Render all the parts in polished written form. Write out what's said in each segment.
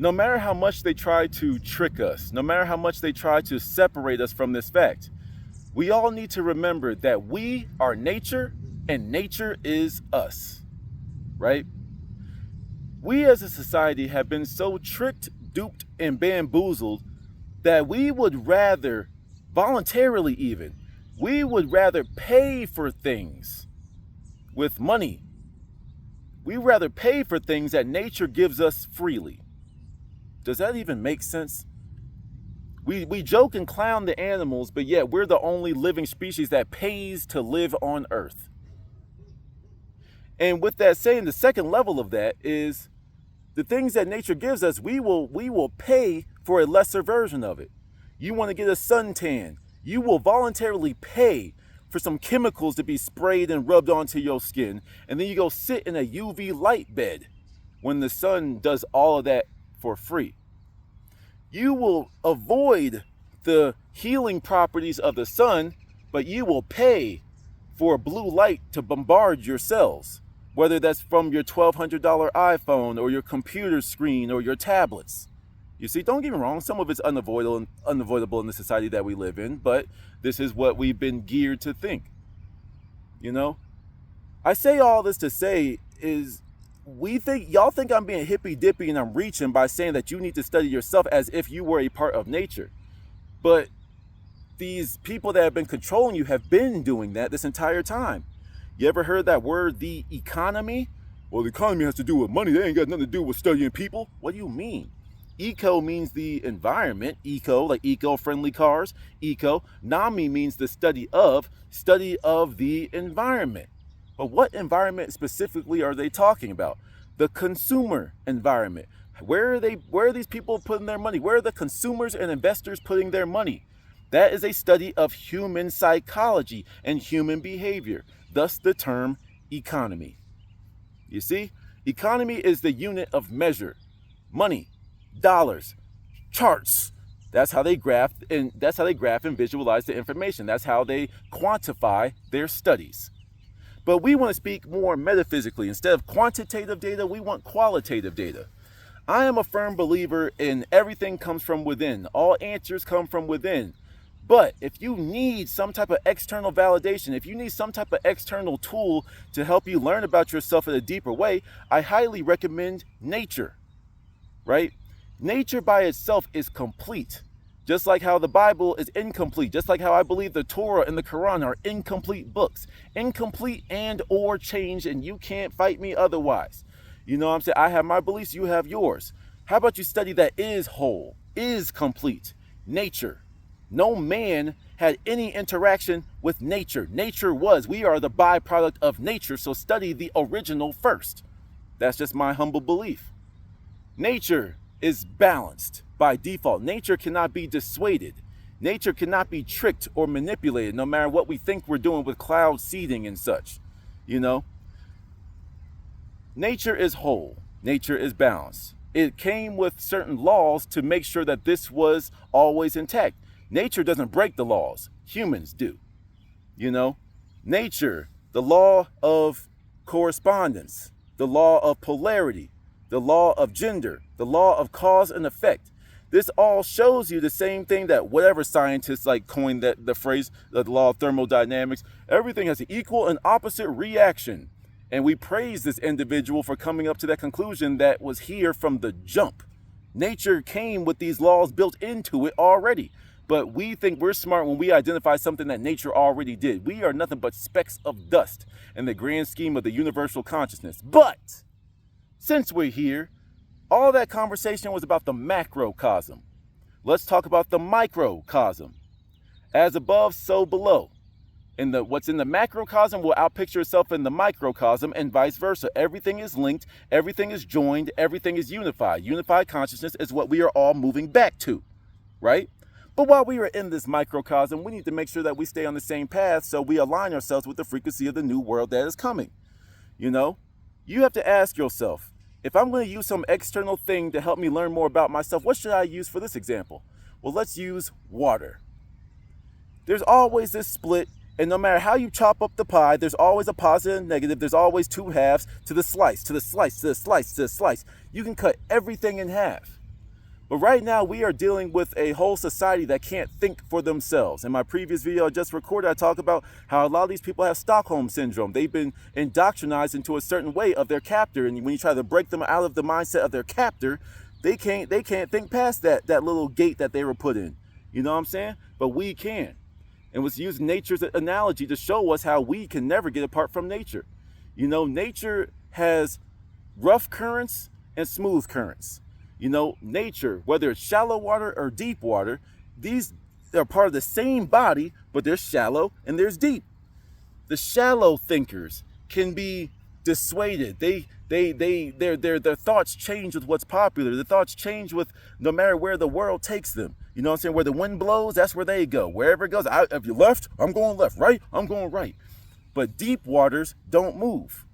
No matter how much they try to trick us, no matter how much they try to separate us from this fact, we all need to remember that we are nature and nature is us, right? We as a society have been so tricked, duped, and bamboozled that we would rather, voluntarily even, we would rather pay for things with money. We rather pay for things that nature gives us freely. Does that even make sense? We joke and clown the animals, but yet we're the only living species that pays to live on Earth. And with that saying, the second level of that is the things that nature gives us, we will pay for a lesser version of it. You want to get a suntan, you will voluntarily pay for some chemicals to be sprayed and rubbed onto your skin, and then you go sit in a UV light bed when the sun does all of that for free. You will avoid the healing properties of the sun, but you will pay for blue light to bombard your cells, whether that's from your $1,200 iPhone or your computer screen or your tablets. You see, don't get me wrong, some of it's unavoidable in the society that we live in, but this is what we've been geared to think. You know? I say all this to say is, y'all think I'm being hippy dippy and I'm reaching by saying that you need to study yourself as if you were a part of nature. But these people that have been controlling you have been doing that this entire time. You ever heard that word, the economy? Well, the economy has to do with money. They ain't got nothing to do with studying people. What do you mean? Eco means the environment. Eco, like eco-friendly cars. Eco. Nami means the study of the environment. But what environment specifically are they talking about? The consumer environment. Where are these people putting their money? Where are the consumers and investors putting their money? That is a study of human psychology and human behavior, thus the term economy. You see, economy is the unit of measure. Money, dollars, charts. That's how they graph and visualize the information. That's how they quantify their studies. But we want to speak more metaphysically. Instead of quantitative data, we want qualitative data. I am a firm believer in everything comes from within. All answers come from within. But if you need some type of external validation, if you need some type of external tool to help you learn about yourself in a deeper way, I highly recommend nature, right? Nature by itself is complete. Just like how the Bible is incomplete, just like how I believe the Torah and the Quran are incomplete books. Incomplete and or changed, and you can't fight me otherwise. You know what I'm saying? I have my beliefs, you have yours. How about you study that is whole, is complete? Nature. No man had any interaction with nature. Nature was. We are the byproduct of nature, so study the original first. That's just my humble belief. Nature is balanced by default. Nature cannot be dissuaded. Nature cannot be tricked or manipulated, no matter what we think we're doing with cloud seeding and such. You know? Nature is whole. Nature is balanced. It came with certain laws to make sure that this was always intact. Nature doesn't break the laws. Humans do. You know? Nature, the law of correspondence, the law of polarity, the law of gender, the law of cause and effect. This all shows you the same thing that whatever scientists like coined the phrase, the law of thermodynamics. Everything has an equal and opposite reaction. And we praise this individual for coming up to that conclusion that was here from the jump. Nature came with these laws built into it already. But we think we're smart when we identify something that nature already did. We are nothing but specks of dust in the grand scheme of the universal consciousness. But since we're here, all that conversation was about the macrocosm. Let's talk about the microcosm. As above, so below. What's in the macrocosm will outpicture itself in the microcosm and vice versa. Everything is linked, everything is joined, everything is unified. Unified consciousness is what we are all moving back to, right? But while we are in this microcosm, we need to make sure that we stay on the same path so we align ourselves with the frequency of the new world that is coming. You know, you have to ask yourself, if I'm going to use some external thing to help me learn more about myself, what should I use for this example? Well, let's use water. There's always this split, and no matter how you chop up the pie, there's always a positive and negative. There's always two halves to the slice, to the slice, to the slice, to the slice. You can cut everything in half. But right now we are dealing with a whole society that can't think for themselves. In my previous video I just recorded, I talk about how a lot of these people have Stockholm syndrome. They've been indoctrinized into a certain way of their captor, and when you try to break them out of the mindset of their captor, they can't think past that little gate that they were put in. You know what I'm saying? But we can. And was using nature's analogy to show us how we can never get apart from nature. You know, nature has rough currents and smooth currents. You know, nature, whether it's shallow water or deep water, these are part of the same body, but there's shallow and there's deep. The shallow thinkers can be dissuaded. Their thoughts change with what's popular. Their thoughts change with no matter where the world takes them. You know what I'm saying? Where the wind blows, that's where they go. Wherever it goes, if you left, I'm going left. Right, I'm going right. But deep waters don't move.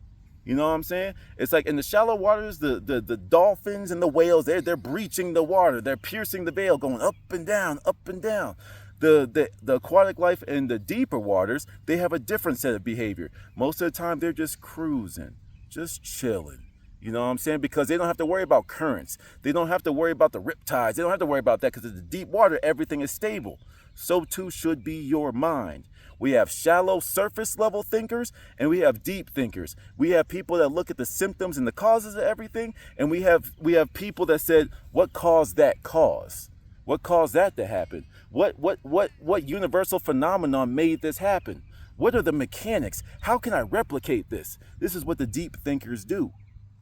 You know what I'm saying? It's like in the shallow waters, the dolphins and the whales, they're breaching the water. They're piercing the veil, going up and down, up and down. The aquatic life in the deeper waters, they have a different set of behavior. Most of the time, they're just cruising, just chilling. You know what I'm saying? Because they don't have to worry about currents. They don't have to worry about the riptides. They don't have to worry about that because in the deep water, everything is stable. So too should be your mind. We have shallow surface level thinkers and we have deep thinkers. We have people that look at the symptoms and the causes of everything, and we have people that said, what caused that cause? What caused that to happen? What universal phenomenon made this happen? What are the mechanics? How can I replicate this? This is what the deep thinkers do.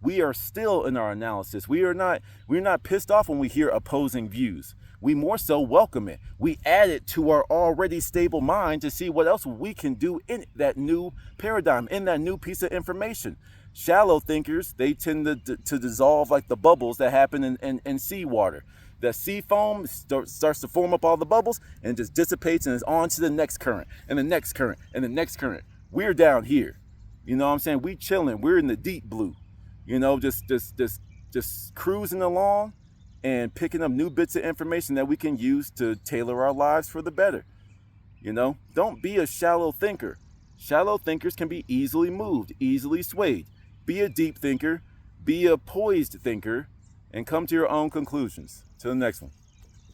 We are still in our analysis. We're not pissed off when we hear opposing views. We more so welcome it. We add it to our already stable mind to see what else we can do in that new paradigm, in that new piece of information. Shallow thinkers, they tend to dissolve like the bubbles that happen in seawater. The sea foam starts to form up all the bubbles and it just dissipates and is on to the next current and the next current and the next current. We're down here. You know what I'm saying? We chilling. We're in the deep blue. You know, just cruising along and picking up new bits of information that we can use to tailor our lives for the better. You know, don't be a shallow thinker. Shallow thinkers can be easily moved, easily swayed. Be a deep thinker, be a poised thinker, and come to your own conclusions. Till the next one.